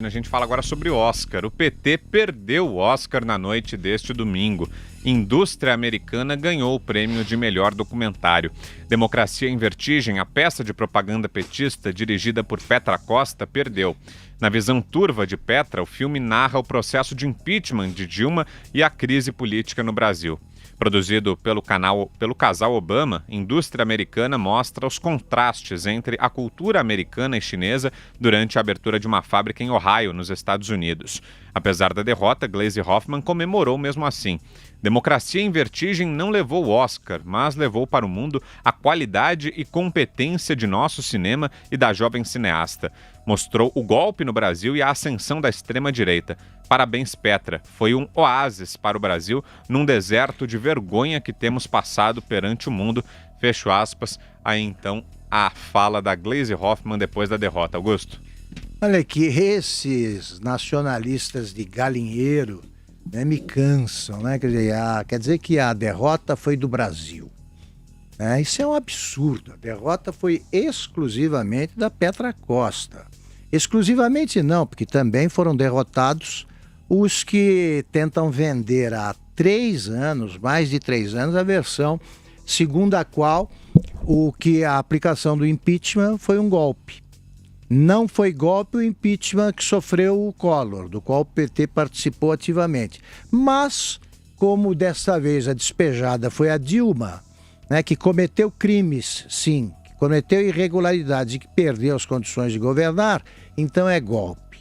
A gente fala agora sobre o Oscar. O PT perdeu o Oscar na noite deste domingo. Indústria Americana ganhou o prêmio de melhor documentário. Democracia em Vertigem, a peça de propaganda petista dirigida por Petra Costa, perdeu. Na visão turva de Petra, o filme narra o processo de impeachment de Dilma e a crise política no Brasil. Produzido pelo casal Obama, Indústria Americana mostra os contrastes entre a cultura americana e chinesa durante a abertura de uma fábrica em Ohio, nos Estados Unidos. Apesar da derrota, Gleisi Hoffmann comemorou mesmo assim. Democracia em Vertigem não levou o Oscar, mas levou para o mundo a qualidade e competência de nosso cinema e da jovem cineasta. Mostrou o golpe no Brasil e a ascensão da extrema-direita. Parabéns, Petra. Foi um oásis para o Brasil num deserto de vergonha que temos passado perante o mundo. Fecho aspas. Aí então a fala da Gleisi Hoffmann depois da derrota. Augusto. Olha que esses nacionalistas de galinheiro, né, me cansam, né? Quer dizer que a derrota foi do Brasil. Isso é um absurdo. A derrota foi exclusivamente da Petra Costa. Exclusivamente não, porque também foram derrotados os que tentam vender há 3 anos, mais de 3 anos, a versão segundo a qual a aplicação do impeachment foi um golpe. Não foi golpe o impeachment que sofreu o Collor, do qual o PT participou ativamente. Mas, como desta vez a despejada foi a Dilma, né, que cometeu crimes, sim, que cometeu irregularidades e que perdeu as condições de governar, então é golpe.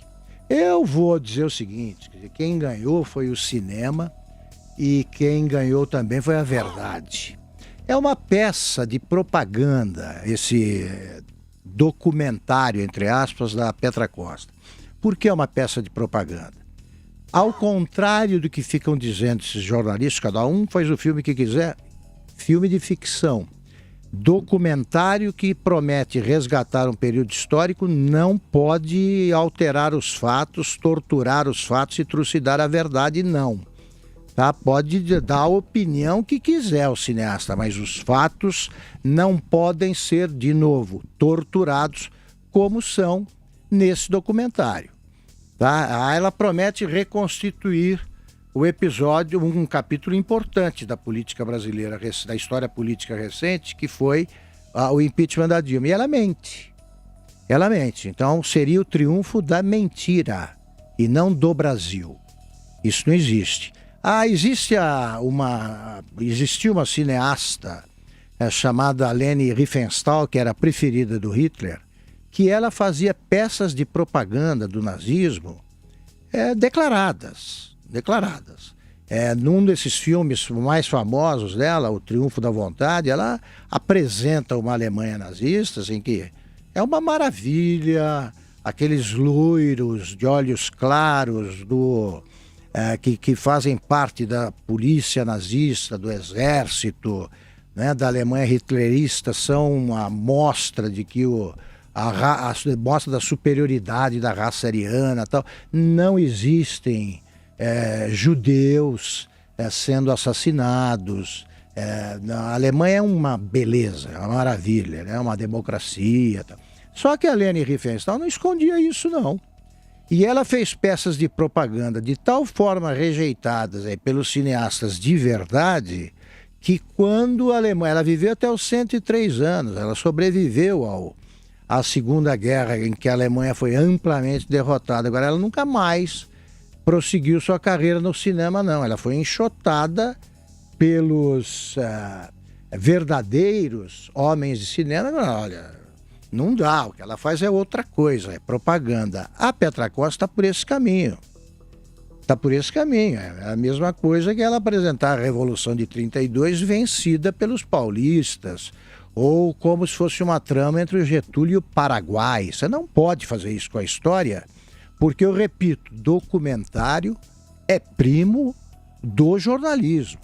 Eu vou dizer o seguinte, quem ganhou foi o cinema e quem ganhou também foi a verdade. É uma peça de propaganda, esse documentário, entre aspas, da Petra Costa. Por que é uma peça de propaganda? Ao contrário do que ficam dizendo esses jornalistas, cada um faz o filme que quiser, filme de ficção. Documentário que promete resgatar um período histórico não pode alterar os fatos, torturar os fatos e trucidar a verdade, não. Tá? Pode dar a opinião que quiser o cineasta, mas os fatos não podem ser, de novo, torturados como são nesse documentário. Tá? Ela promete reconstituir o episódio, um capítulo importante da política brasileira, da história política recente, que foi o impeachment da Dilma. E ela mente. Ela mente. Então seria o triunfo da mentira e não do Brasil. Isso não existe. Existiu uma cineasta chamada Leni Riefenstahl, que era a preferida do Hitler, que ela fazia peças de propaganda do nazismo declaradas. Num desses filmes mais famosos dela, O Triunfo da Vontade, ela apresenta uma Alemanha nazista, assim, que é uma maravilha, aqueles loiros de olhos claros que fazem parte da polícia nazista, do exército, né, da Alemanha hitlerista, são uma mostra de que mostra da superioridade da raça ariana, tal. Não existem judeus sendo assassinados. A Alemanha é uma beleza, é uma maravilha, é uma democracia. Tal. Só que a Leni Riefenstahl não escondia isso, não. E ela fez peças de propaganda de tal forma rejeitadas pelos cineastas de verdade, que quando a Alemanha... Ela viveu até os 103 anos, ela sobreviveu à Segunda Guerra, em que a Alemanha foi amplamente derrotada. Agora, ela nunca mais prosseguiu sua carreira no cinema, não. Ela foi enxotada pelos verdadeiros homens de cinema. Olha, não dá, o que ela faz é outra coisa, é propaganda. A Petra Costa está por esse caminho. É a mesma coisa que ela apresentar a Revolução de 32 vencida pelos paulistas, ou como se fosse uma trama entre o Getúlio e o Paraguai. Você não pode fazer isso com a história, porque, eu repito, documentário é primo do jornalismo.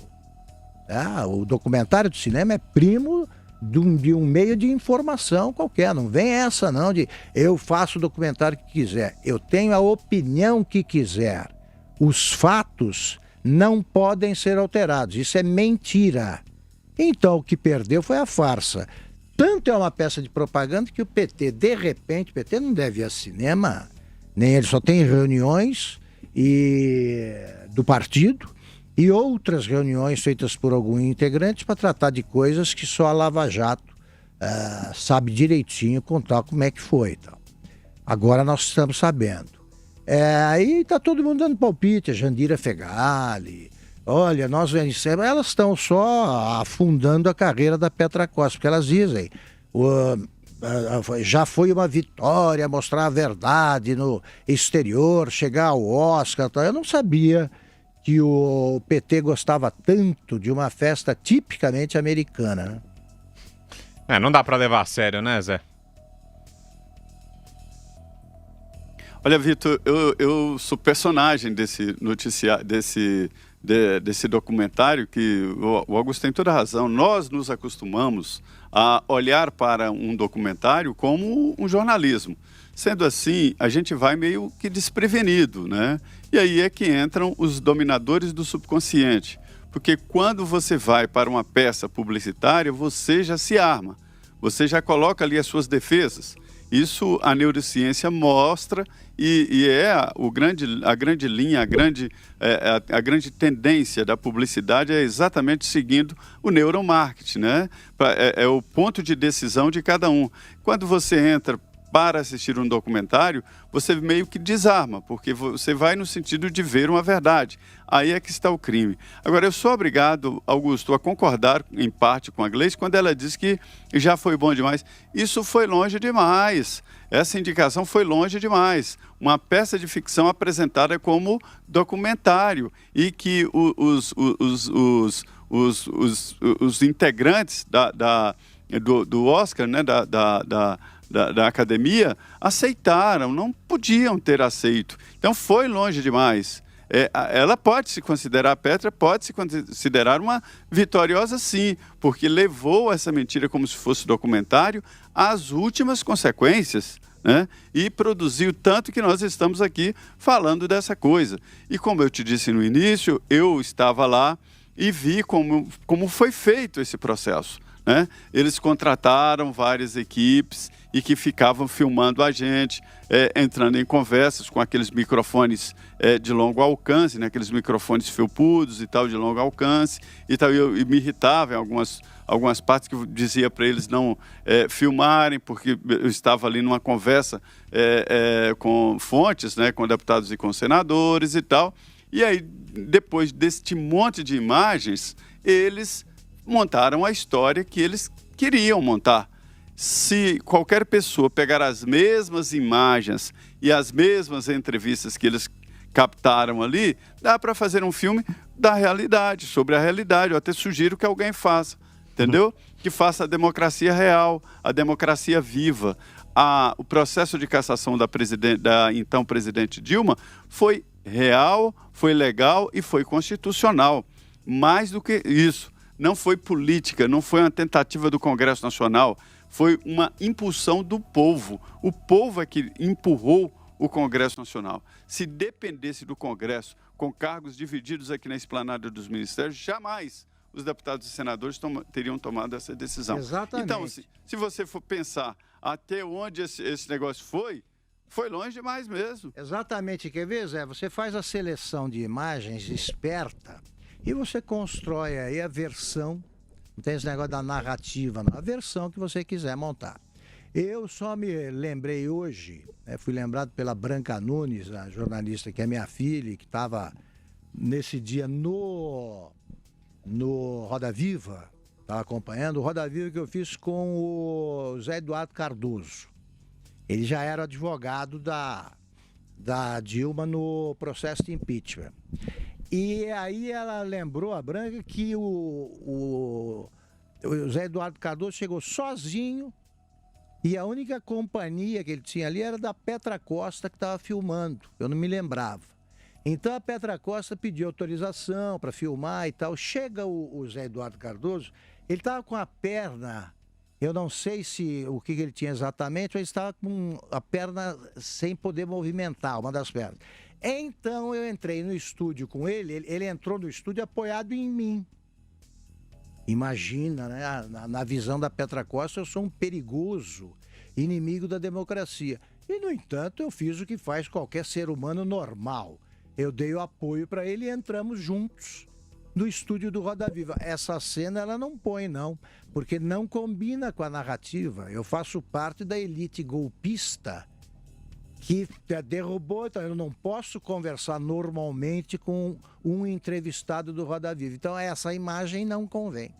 O documentário do cinema é primo de um meio de informação qualquer. Não vem essa não de eu faço o documentário que quiser. Eu tenho a opinião que quiser. Os fatos não podem ser alterados. Isso é mentira. Então o que perdeu foi a farsa. Tanto é uma peça de propaganda que o PT, de repente, o PT não deve ir a cinema Nem ele só tem reuniões do partido e outras reuniões feitas por algum integrante para tratar de coisas que só a Lava Jato sabe direitinho contar como é que foi. Então. Agora nós estamos sabendo. Aí está todo mundo dando palpite, a Jandira Fegali. Olha, nós vencemos. Elas estão só afundando a carreira da Petra Costa, porque elas dizem... já foi uma vitória mostrar a verdade no exterior, chegar ao Oscar. Eu não sabia que o PT gostava tanto de uma festa tipicamente americana. Né? Não dá para levar a sério, né, Zé? Olha, Vitor, eu sou personagem desse noticiário, desse documentário, que o Augusto tem toda a razão. Nós nos acostumamos a olhar para um documentário como um jornalismo. Sendo assim, a gente vai meio que desprevenido, né? E aí é que entram os dominadores do subconsciente. Porque quando você vai para uma peça publicitária, você já se arma. Você já coloca ali as suas defesas. Isso a neurociência mostra e é a grande linha, a grande tendência da publicidade é exatamente seguindo o neuromarketing, né? É o ponto de decisão de cada um. Quando você entra para assistir um documentário, você meio que desarma, porque você vai no sentido de ver uma verdade. Aí é que está o crime. Agora, eu sou obrigado, Augusto, a concordar em parte com a Gleice quando ela diz que já foi bom demais. Isso foi longe demais. Essa indicação foi longe demais. Uma peça de ficção apresentada como documentário e que os integrantes do Oscar, né, da academia, aceitaram, não podiam ter aceito. Então foi longe demais. Ela pode se considerar, a Petra pode se considerar uma vitoriosa, sim, porque levou essa mentira como se fosse documentário às últimas consequências, né? E produziu tanto que nós estamos aqui falando dessa coisa. E como eu te disse no início, eu estava lá e vi como foi feito esse processo, né? Eles contrataram várias equipes e que ficavam filmando a gente, entrando em conversas com aqueles microfones de longo alcance, né? Aqueles microfones felpudos e tal, de longo alcance e tal. E me irritava em algumas partes que eu dizia para eles não filmarem, porque eu estava ali numa conversa com fontes, né? Com deputados e com senadores e tal. E aí, depois deste monte de imagens, eles montaram a história que eles queriam montar. Se qualquer pessoa pegar as mesmas imagens e as mesmas entrevistas que eles captaram ali, dá para fazer um filme da realidade, sobre a realidade. Eu até sugiro que alguém faça, entendeu? Que faça a democracia real, a democracia viva. O processo de cassação da então presidente Dilma foi real, foi legal e foi constitucional. Mais do que isso, não foi política, não foi uma tentativa do Congresso Nacional, foi uma impulsão do povo. O povo é que empurrou o Congresso Nacional. Se dependesse do Congresso, com cargos divididos aqui na esplanada dos ministérios, jamais os deputados e senadores teriam tomado essa decisão. Exatamente. Então, se você for pensar até onde esse negócio foi longe demais mesmo. Exatamente. Quer ver, Zé? Você faz a seleção de imagens esperta e você constrói aí a versão. Não tem esse negócio da narrativa, não. A versão que você quiser montar. Eu só me lembrei hoje, fui lembrado pela Branca Nunes, a jornalista que é minha filha, que estava nesse dia no Roda Viva, estava acompanhando o Roda Viva que eu fiz com o Zé Eduardo Cardoso. Ele já era advogado da Dilma no processo de impeachment. E aí ela lembrou, a Branca, que o Zé Eduardo Cardoso chegou sozinho e a única companhia que ele tinha ali era da Petra Costa, que estava filmando. Eu não me lembrava. Então a Petra Costa pediu autorização para filmar e tal. Chega o Zé Eduardo Cardoso, ele estava com a perna, eu não sei o que ele tinha exatamente, mas estava com a perna sem poder movimentar, uma das pernas. Então eu entrei no estúdio com ele entrou no estúdio apoiado em mim. Imagina, né? Na visão da Petra Costa, eu sou um perigoso inimigo da democracia. E, no entanto, eu fiz o que faz qualquer ser humano normal. Eu dei o apoio para ele e entramos juntos no estúdio do Roda Viva. Essa cena ela não põe, não, porque não combina com a narrativa. Eu faço parte da elite golpista que derrubou, então eu não posso conversar normalmente com um entrevistado do Roda Viva. Então essa imagem não convém.